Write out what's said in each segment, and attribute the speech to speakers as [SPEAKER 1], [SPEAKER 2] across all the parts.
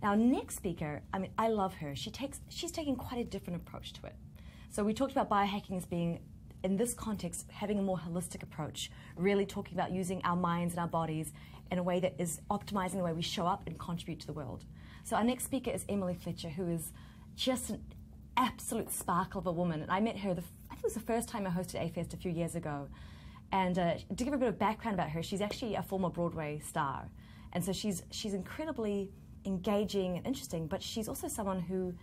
[SPEAKER 1] Our next speaker, I mean, I love her. She's taking quite a different approach to it. So we talked about biohacking as being, in this context, having a more holistic approach, really talking about using our minds and our bodies in a way that is optimizing the way we show up and contribute to the world. So our next speaker is Emily Fletcher, who is just an absolute sparkle of a woman. And I met her, I think it was the first time I hosted A-Fest a few years ago. And to give a bit of background about her, she's actually a former Broadway star. And so she's incredibly engaging and interesting, but she's also someone who,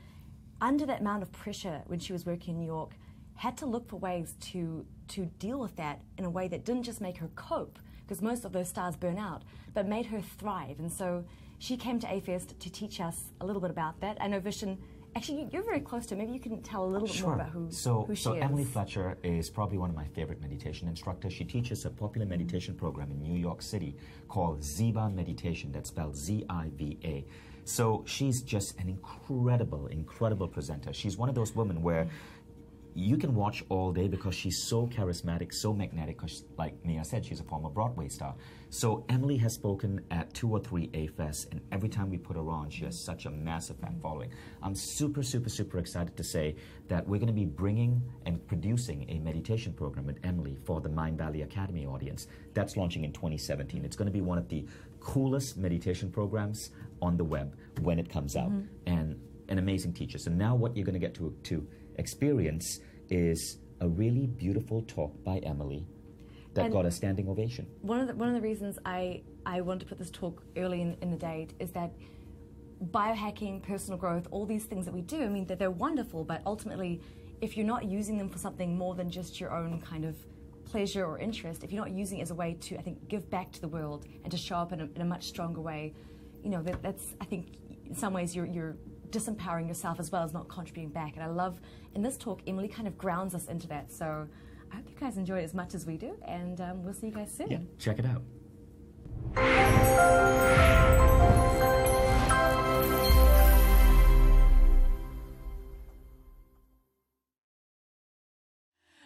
[SPEAKER 1] under that amount of pressure when she was working in New York, had to look for ways to deal with that in a way that didn't just make her cope, because most of those stars burn out, but made her thrive. And so she came to A-Fest to teach us a little bit about that. I know, Vishen, actually, you're very close to her. Maybe you can tell a little bit more about who she is.
[SPEAKER 2] So Emily Fletcher is probably one of my favorite meditation instructors. She teaches a popular meditation program in New York City called Ziva Meditation. That's spelled Z-I-V-A. So she's just an incredible, incredible presenter. She's one of those women where you can watch all day because she's so charismatic, so magnetic, because like Nia said, she's a former Broadway star. So Emily has spoken at 2 or 3 A-Fests, and every time we put her on, she has such a massive fan following. I'm super, super, super excited to say that we're going to be bringing and producing a meditation program with Emily for the Mindvalley Academy audience. That's launching in 2017. It's going to be one of the coolest meditation programs on the web when it comes out, and an amazing teacher. So now what you're going to get to experience is a really beautiful talk by Emily that got a standing ovation.
[SPEAKER 1] One of the reasons I wanted to put this talk early in the day is that biohacking, personal growth, all these things that we do, I mean, they're wonderful, but ultimately, if you're not using them for something more than just your own kind of pleasure or interest, if you're not using it as a way to, I think, give back to the world and to show up in a much stronger way, you know, that's, I think, in some ways you're disempowering yourself as well as not contributing back. And I love, in this talk, Emily kind of grounds us into that. So I hope you guys enjoy it as much as we do, and we'll see you guys soon.
[SPEAKER 2] Yeah, check it out.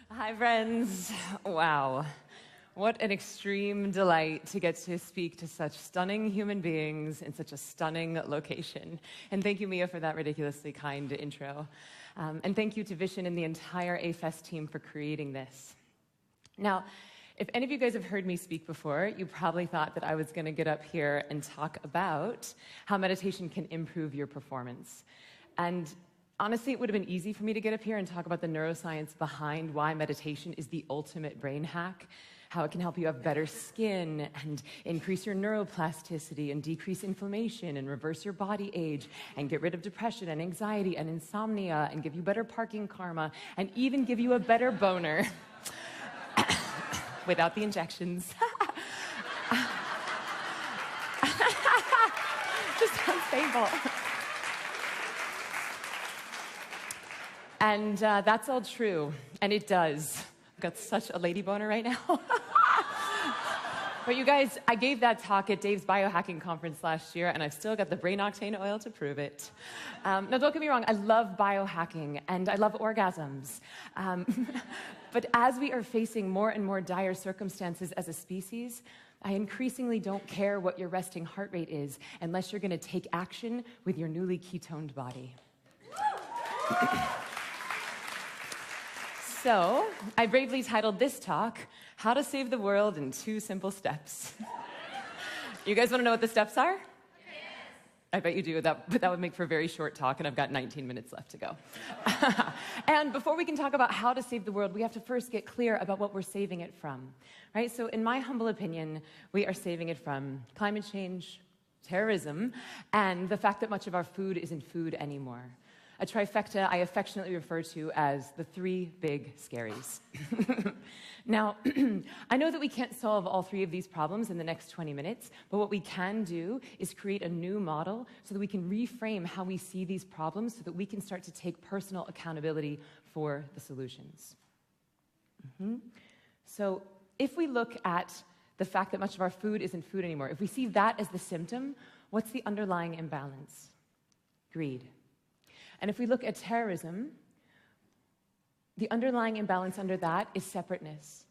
[SPEAKER 3] Hi, friends. Wow. What an extreme delight to get to speak to such stunning human beings in such a stunning location. And thank you, Mia, for that ridiculously kind intro. And thank you to Vishen and the entire A-Fest team for creating this. Now, if any of you guys have heard me speak before, you probably thought that I was going to get up here and talk about how meditation can improve your performance. And honestly, it would have been easy for me to get up here and talk about the neuroscience behind why meditation is the ultimate brain hack, how it can help you have better skin and increase your neuroplasticity and decrease inflammation and reverse your body age and get rid of depression and anxiety and insomnia and give you better parking karma and even give you a better boner without the injections. Just unstable. And that's all true, and it does. I've got such a lady boner right now. But you guys, I gave that talk at Dave's Biohacking Conference last year, and I've still got the brain octane oil to prove it. Now, don't get me wrong, I love biohacking, and I love orgasms. But as we are facing more and more dire circumstances as a species, I increasingly don't care what your resting heart rate is unless you're going to take action with your newly ketoned body. So, I bravely titled this talk, How to Save the World in 2 Simple Steps. You guys want to know what the steps are? Yes. I bet you do, but that would make for a very short talk, and I've got 19 minutes left to go. And before we can talk about how to save the world, we have to first get clear about what we're saving it from, right? So in my humble opinion, we are saving it from climate change, terrorism, and the fact that much of our food isn't food anymore. A trifecta I affectionately refer to as the 3 Big Scaries. Now, I know that we can't solve all 3 of these problems in the next 20 minutes, but what we can do is create a new model so that we can reframe how we see these problems so that we can start to take personal accountability for the solutions. So if we look at the fact that much of our food isn't food anymore, if we see that as the symptom, what's the underlying imbalance? Greed. And if we look at terrorism, the underlying imbalance under that is separateness.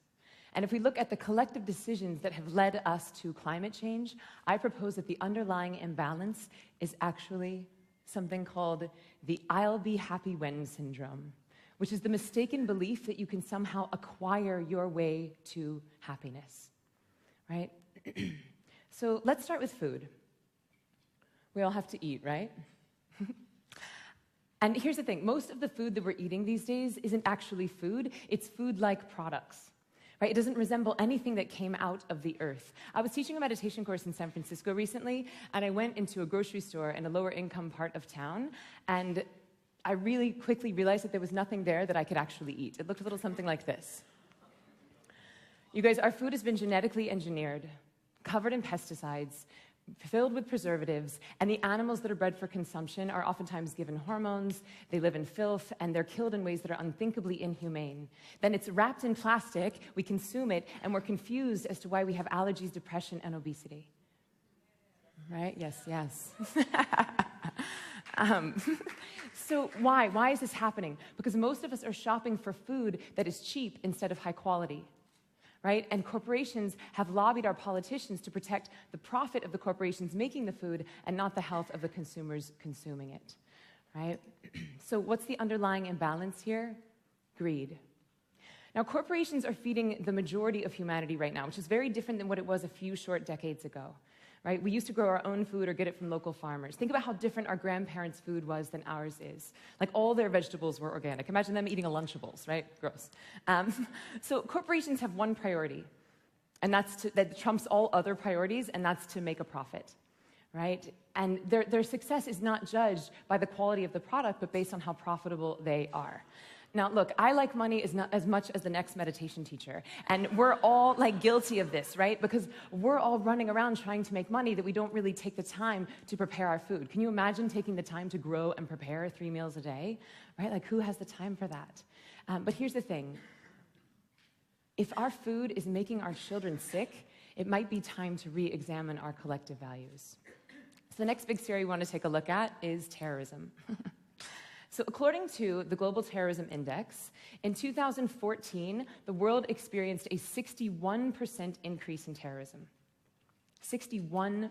[SPEAKER 3] And if we look at the collective decisions that have led us to climate change, I propose that the underlying imbalance is actually something called the I'll be happy when syndrome, which is the mistaken belief that you can somehow acquire your way to happiness, right? So let's start with food. We all have to eat, right? And here's the thing, most of the food that we're eating these days isn't actually food, it's food-like products. Right? It doesn't resemble anything that came out of the earth. I was teaching a meditation course in San Francisco recently, and I went into a grocery store in a lower income part of town, and I really quickly realized that there was nothing there that I could actually eat. It looked a little something like this. You guys, our food has been genetically engineered, covered in pesticides, filled with preservatives, and the animals that are bred for consumption are oftentimes given hormones, they live in filth, and they're killed in ways that are unthinkably inhumane. Then it's wrapped in plastic, we consume it, and we're confused as to why we have allergies, depression, and obesity. Right? Yes, yes. So why? Why is this happening? Because most of us are shopping for food that is cheap instead of high quality. Right? And corporations have lobbied our politicians to protect the profit of the corporations making the food and not the health of the consumers consuming it. Right? So what's the underlying imbalance here? Greed. Now, corporations are feeding the majority of humanity right now, which is very different than what it was a few short decades ago. Right? We used to grow our own food or get it from local farmers. Think about how different our grandparents' food was than ours is. Like, all their vegetables were organic. Imagine them eating a Lunchables, right? Gross. So corporations have one priority, and that trumps all other priorities, and that's to make a profit, right? And their success is not judged by the quality of the product, but based on how profitable they are. Now, look, I like money as much as the next meditation teacher. And we're all like guilty of this, right? Because we're all running around trying to make money that we don't really take the time to prepare our food. Can you imagine taking the time to grow and prepare 3 meals a day, right? Like, who has the time for that? But here's the thing. If our food is making our children sick, it might be time to re-examine our collective values. So the next big scary we want to take a look at is terrorism. So according to the Global Terrorism Index, in 2014, the world experienced a 61% increase in terrorism. 61%.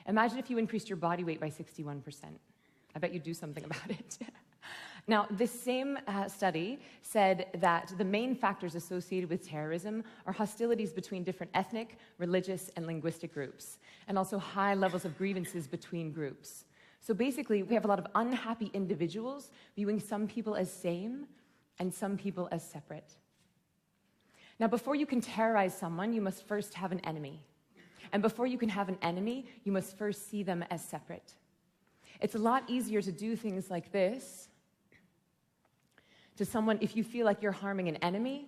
[SPEAKER 3] Imagine if you increased your body weight by 61%. I bet you'd do something about it. Now, this same study said that the main factors associated with terrorism are hostilities between different ethnic, religious, and linguistic groups, and also high levels of grievances between groups. So basically, we have a lot of unhappy individuals viewing some people as same and some people as separate. Now, before you can terrorize someone, you must first have an enemy. And before you can have an enemy, you must first see them as separate. It's a lot easier to do things like this to someone if you feel like you're harming an enemy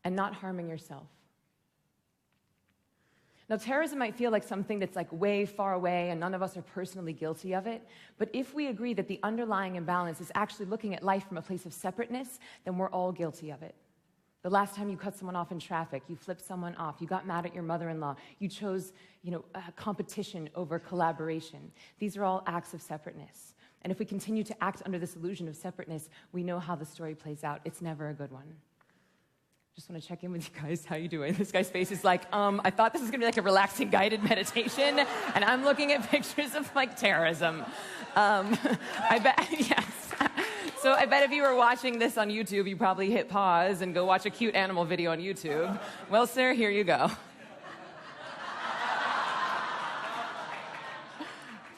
[SPEAKER 3] and not harming yourself. Now, terrorism might feel like something that's like way far away and none of us are personally guilty of it, but if we agree that the underlying imbalance is actually looking at life from a place of separateness, then we're all guilty of it. The last time you cut someone off in traffic, you flipped someone off, you got mad at your mother-in-law, you chose, competition over collaboration. These are all acts of separateness. And if we continue to act under this illusion of separateness, we know how the story plays out. It's never a good one. Just want to check in with you guys. How you doing? This guy's face is like, I thought this was going to be like a relaxing guided meditation, and I'm looking at pictures of like terrorism. I bet, yes. So I bet if you were watching this on YouTube, you probably hit pause and go watch a cute animal video on YouTube. Well, sir, here you go.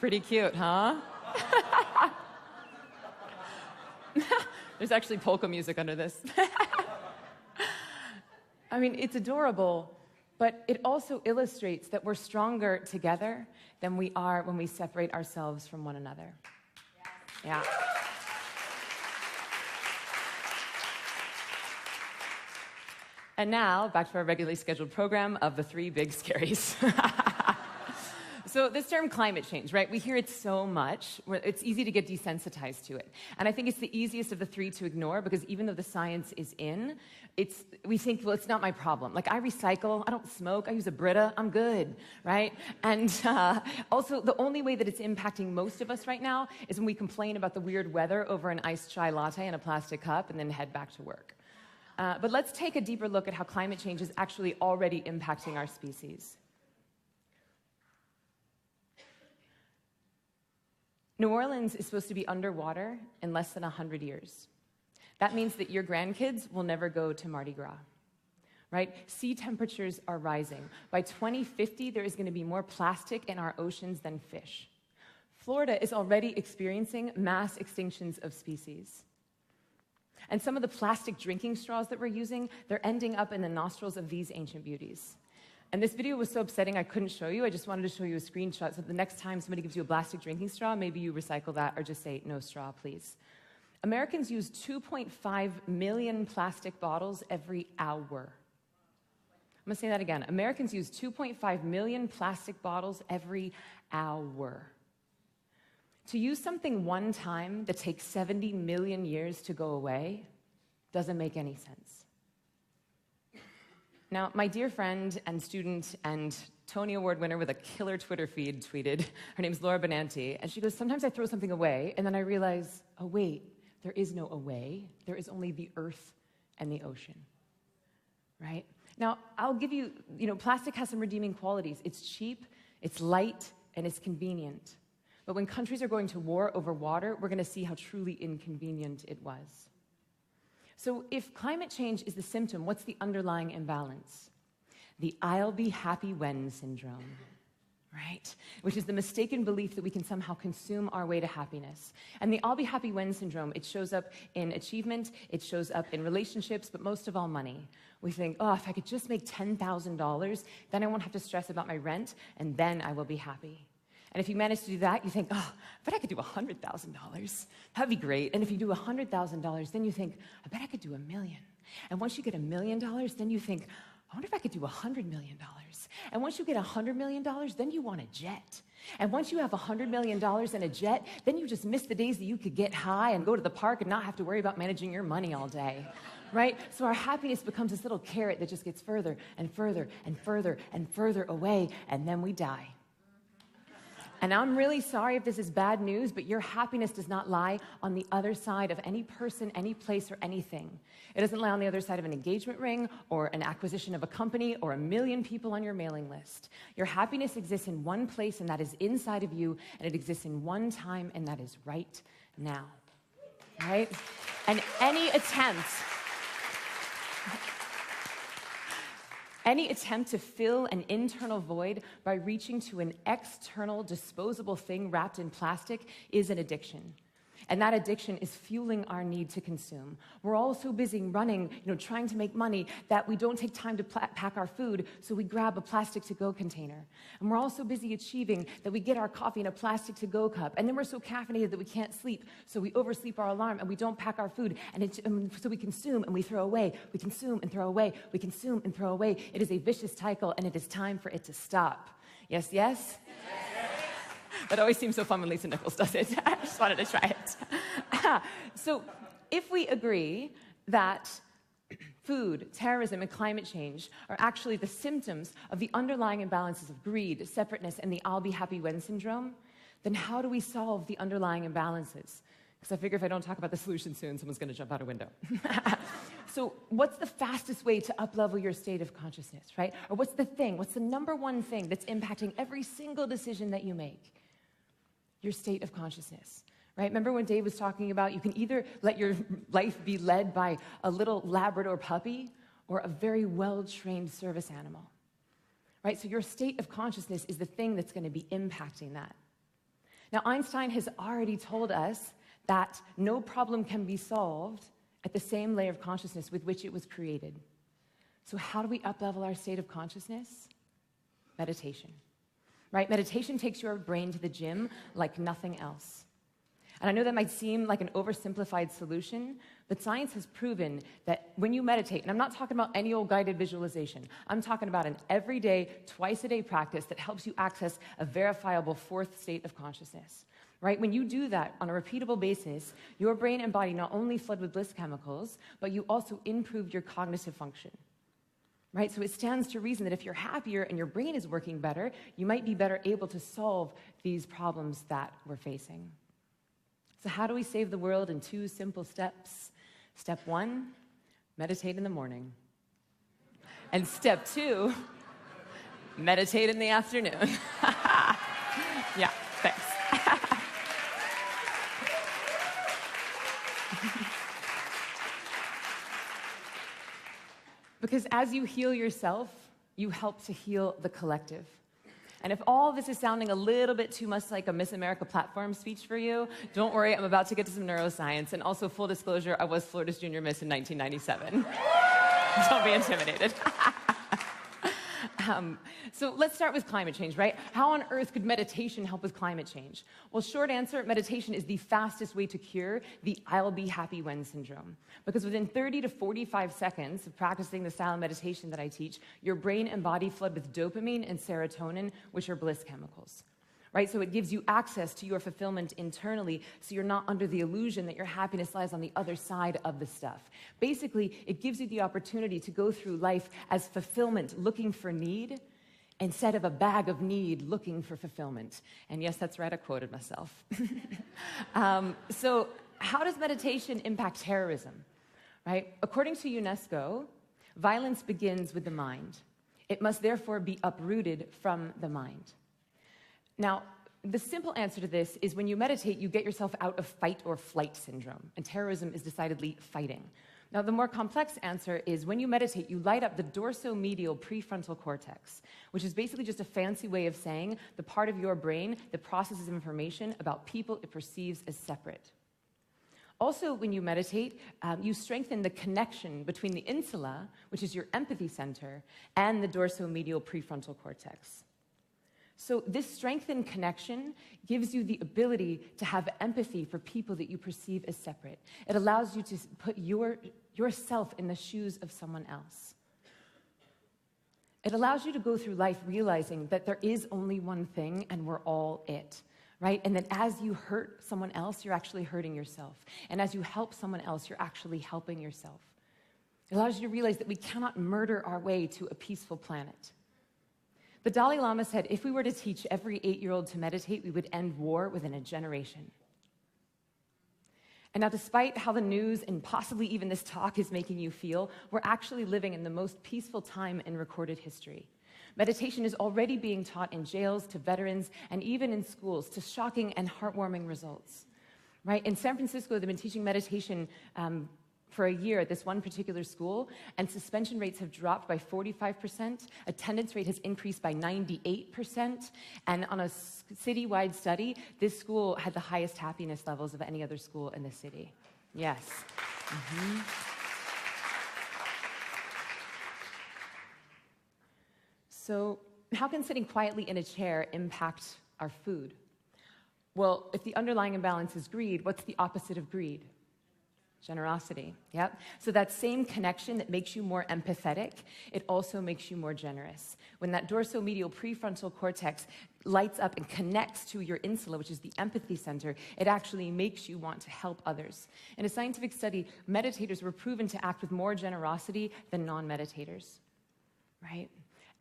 [SPEAKER 3] Pretty cute, huh? There's actually polka music under this. I mean, it's adorable, but it also illustrates that we're stronger together than we are when we separate ourselves from one another. Yeah. And now, back to our regularly scheduled program of the Three Big Scaries. So this term climate change, right? We hear it so much. It's easy to get desensitized to it. And I think it's the easiest of the three to ignore because even though the science is in, we think, well, it's not my problem. Like, I recycle, I don't smoke, I use a Brita, I'm good, right? And also, the only way that it's impacting most of us right now is when we complain about the weird weather over an iced chai latte in a plastic cup and then head back to work. But let's take a deeper look at how climate change is actually already impacting our species. New Orleans is supposed to be underwater in less than 100 years. That means that your grandkids will never go to Mardi Gras, right? Sea temperatures are rising. By 2050, there is going to be more plastic in our oceans than fish. Florida is already experiencing mass extinctions of species. And some of the plastic drinking straws that we're using, they're ending up in the nostrils of these ancient beauties. And this video was so upsetting I couldn't show you. I just wanted to show you a screenshot so the next time somebody gives you a plastic drinking straw, maybe you recycle that or just say, no straw, please. Americans use 2.5 million plastic bottles every hour. I'm going to say that again. Americans use 2.5 million plastic bottles every hour. To use something one time that takes 70 million years to go away doesn't make any sense. Now, my dear friend and student and Tony Award winner with a killer Twitter feed tweeted, her name's Laura Benanti, and she goes, sometimes I throw something away, and then I realize, oh wait, there is no away, there is only the earth and the ocean, right? Now, I'll give you, plastic has some redeeming qualities. It's cheap, it's light, and it's convenient. But when countries are going to war over water, we're going to see how truly inconvenient it was. So if climate change is the symptom, what's the underlying imbalance? The I'll be happy when syndrome, right? Which is the mistaken belief that we can somehow consume our way to happiness. And the I'll be happy when syndrome, it shows up in achievement, it shows up in relationships, but most of all money. We think, oh, if I could just make $10,000, then I won't have to stress about my rent, and then I will be happy. And if you manage to do that, you think, oh, I bet I could do $100,000. That'd be great. And if you do $100,000, then you think, I bet I could do $1 million. And once you get $1 million, then you think, I wonder if I could do $100 million. And once you get $100 million, then you want a jet. And once you have $100 million and a jet, then you just miss the days that you could get high and go to the park and not have to worry about managing your money all day, right? So our happiness becomes this little carrot that just gets further and further and further and further away, and then we die. And I'm really sorry if this is bad news, but your happiness does not lie on the other side of any person, any place, or anything. It doesn't lie on the other side of an engagement ring, or an acquisition of a company, or 1 million people on your mailing list. Your happiness exists in one place, and that is inside of you, and it exists in one time, and that is right now. Right? And any attempt to fill an internal void by reaching to an external disposable thing wrapped in plastic is an addiction. And that addiction is fueling our need to consume. We're all so busy running, trying to make money that we don't take time to pack our food, so we grab a plastic to-go container. And we're all so busy achieving that we get our coffee in a plastic to-go cup. And then we're so caffeinated that we can't sleep, so we oversleep our alarm and we don't pack our food. And so we consume and we throw away. We consume and throw away. We consume and throw away. It is a vicious cycle, and it is time for it to stop. Yes, yes? That always seems so fun when Lisa Nichols does it. I just wanted to try it. So if we agree that food, terrorism, and climate change are actually the symptoms of the underlying imbalances of greed, separateness, and the I'll be happy when syndrome, then how do we solve the underlying imbalances? Because I figure if I don't talk about the solution soon, someone's going to jump out a window. So what's the fastest way to up-level your state of consciousness, right? Or what's the number one thing that's impacting every single decision that you make? Your state of consciousness, right? Remember when Dave was talking about you can either let your life be led by a little Labrador puppy or a very well-trained service animal, right? So your state of consciousness is the thing that's going to be impacting that. Now, Einstein has already told us that no problem can be solved at the same layer of consciousness with which it was created. So how do we up-level our state of consciousness? Meditation. Right? Meditation takes your brain to the gym like nothing else. And I know that might seem like an oversimplified solution, but science has proven that when you meditate, and I'm not talking about any old guided visualization, I'm talking about an everyday, twice-a-day practice that helps you access a verifiable fourth state of consciousness. Right? When you do that on a repeatable basis, your brain and body not only flood with bliss chemicals, but you also improve your cognitive function. Right? So it stands to reason that if you're happier and your brain is working better, you might be better able to solve these problems that we're facing. So how do we save the world in 2 simple steps? Step 1, meditate in the morning. And step 2, meditate in the afternoon. Yeah, thanks. Because as you heal yourself, you help to heal the collective. And if all this is sounding a little bit too much like a Miss America platform speech for you, don't worry, I'm about to get to some neuroscience. And also, full disclosure, I was Florida's Junior Miss in 1997. Don't be intimidated. So let's start with climate change, right? How on earth could meditation help with climate change? Well, short answer, meditation is the fastest way to cure the I'll be happy when syndrome. Because within 30 to 45 seconds of practicing the style of meditation that I teach, your brain and body flood with dopamine and serotonin, which are bliss chemicals. Right? So it gives you access to your fulfillment internally, so you're not under the illusion that your happiness lies on the other side of the stuff. Basically, it gives you the opportunity to go through life as fulfillment, looking for need, instead of a bag of need looking for fulfillment. And yes, that's right, I quoted myself. So how does meditation impact terrorism? Right? According to UNESCO, violence begins with the mind. It must therefore be uprooted from the mind. Now, the simple answer to this is when you meditate, you get yourself out of fight or flight syndrome, and terrorism is decidedly fighting. Now, the more complex answer is when you meditate, you light up the dorsomedial prefrontal cortex, which is basically just a fancy way of saying the part of your brain that processes information about people it perceives as separate. Also, when you meditate, you strengthen the connection between the insula, which is your empathy center, and the dorsomedial prefrontal cortex. So this strengthened connection gives you the ability to have empathy for people that you perceive as separate. It allows you to put yourself in the shoes of someone else. It allows you to go through life realizing that there is only one thing and we're all it, right? And that as you hurt someone else, you're actually hurting yourself. And as you help someone else, you're actually helping yourself. It allows you to realize that we cannot murder our way to a peaceful planet. The Dalai Lama said, if we were to teach every 8-year-old to meditate, we would end war within a generation. And now, despite how the news and possibly even this talk is making you feel, we're actually living in the most peaceful time in recorded history. Meditation is already being taught in jails to veterans and even in schools to shocking and heartwarming results. Right? In San Francisco, they've been teaching meditation for a year at this one particular school, and suspension rates have dropped by 45%, attendance rate has increased by 98%, and on a citywide study, this school had the highest happiness levels of any other school in the city. Yes. Mm-hmm. So, how can sitting quietly in a chair impact our food? Well, if the underlying imbalance is greed, what's the opposite of greed? Generosity, yep. So that same connection that makes you more empathetic, it also makes you more generous. When that dorsomedial prefrontal cortex lights up and connects to your insula, which is the empathy center, it actually makes you want to help others. In a scientific study, meditators were proven to act with more generosity than non-meditators, right?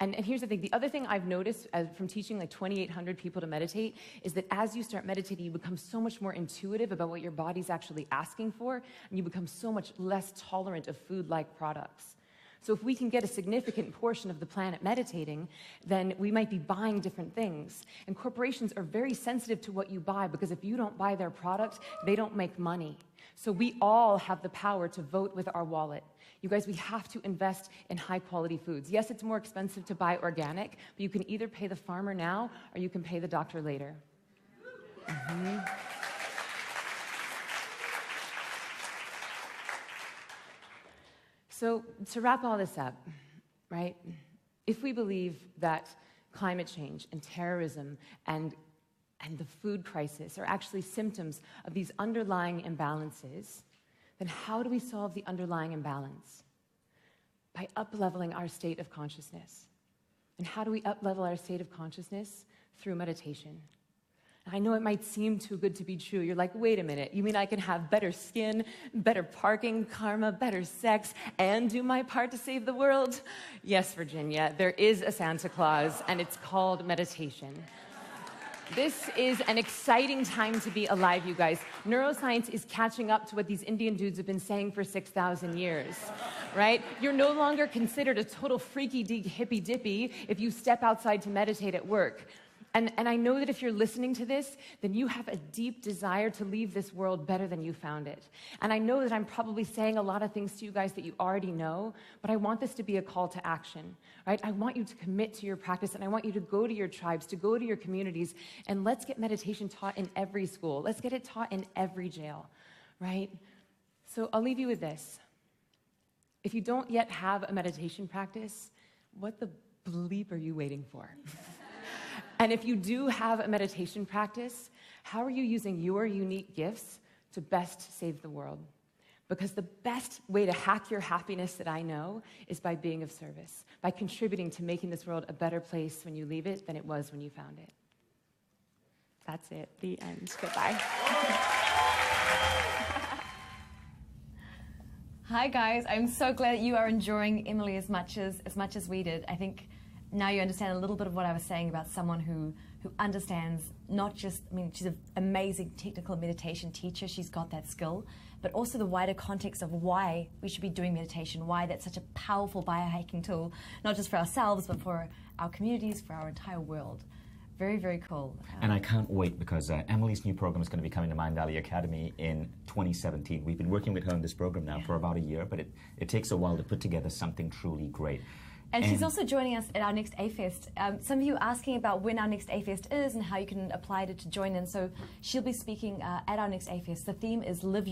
[SPEAKER 3] And here's the thing, the other thing I've noticed from teaching like 2,800 people to meditate is that as you start meditating, you become so much more intuitive about what your body's actually asking for, and you become so much less tolerant of food-like products. So if we can get a significant portion of the planet meditating, then we might be buying different things. And corporations are very sensitive to what you buy, because if you don't buy their product, they don't make money. So we all have the power to vote with our wallet. You guys, we have to invest in high-quality foods. Yes, it's more expensive to buy organic, but you can either pay the farmer now or you can pay the doctor later. Mm-hmm. So to wrap all this up, right, if we believe that climate change and terrorism and the food crisis are actually symptoms of these underlying imbalances, then how do we solve the underlying imbalance? By up-leveling our state of consciousness. And how do we up-level our state of consciousness? Through meditation. I know it might seem too good to be true. You're like, wait a minute, you mean I can have better skin, better parking, karma, better sex, and do my part to save the world? Yes, Virginia, there is a Santa Claus, and it's called meditation. This is an exciting time to be alive, you guys. Neuroscience is catching up to what these Indian dudes have been saying for 6,000 years. right? You're no longer considered a total freaky-deak hippy-dippy if you step outside to meditate at work. And I know that if you're listening to this, then you have a deep desire to leave this world better than you found it. And I know that I'm probably saying a lot of things to you guys that you already know, but I want this to be a call to action, right? I want you to commit to your practice, and I want you to go to your tribes, to go to your communities, and let's get meditation taught in every school. Let's get it taught in every jail, right? So I'll leave you with this. If you don't yet have a meditation practice, what the bleep are you waiting for? And if you do have a meditation practice, how are you using your unique gifts to best save the world? Because the best way to hack your happiness that I know is by being of service, by contributing to making this world a better place when you leave it than it was when you found it. That's it. The end. Goodbye.
[SPEAKER 1] Hi guys, I'm so glad that you are enjoying Emily as much as we did. I think now you understand a little bit of what I was saying about someone who understands not just, I mean, she's an amazing technical meditation teacher, she's got that skill, but also the wider context of why we should be doing meditation, why that's such a powerful biohacking tool, not just for ourselves, but for our communities, for our entire world. Very, very cool.
[SPEAKER 2] And I can't wait because Emily's new program is going to be coming to Mindvalley Academy in 2017. We've been working with her on this program now for about a year, but it takes a while to put together something truly great.
[SPEAKER 1] And she's also joining us at our next A-Fest. Some of you are asking about when our next A-Fest is and how you can apply to join in. So she'll be speaking at our next A-Fest. The theme is Live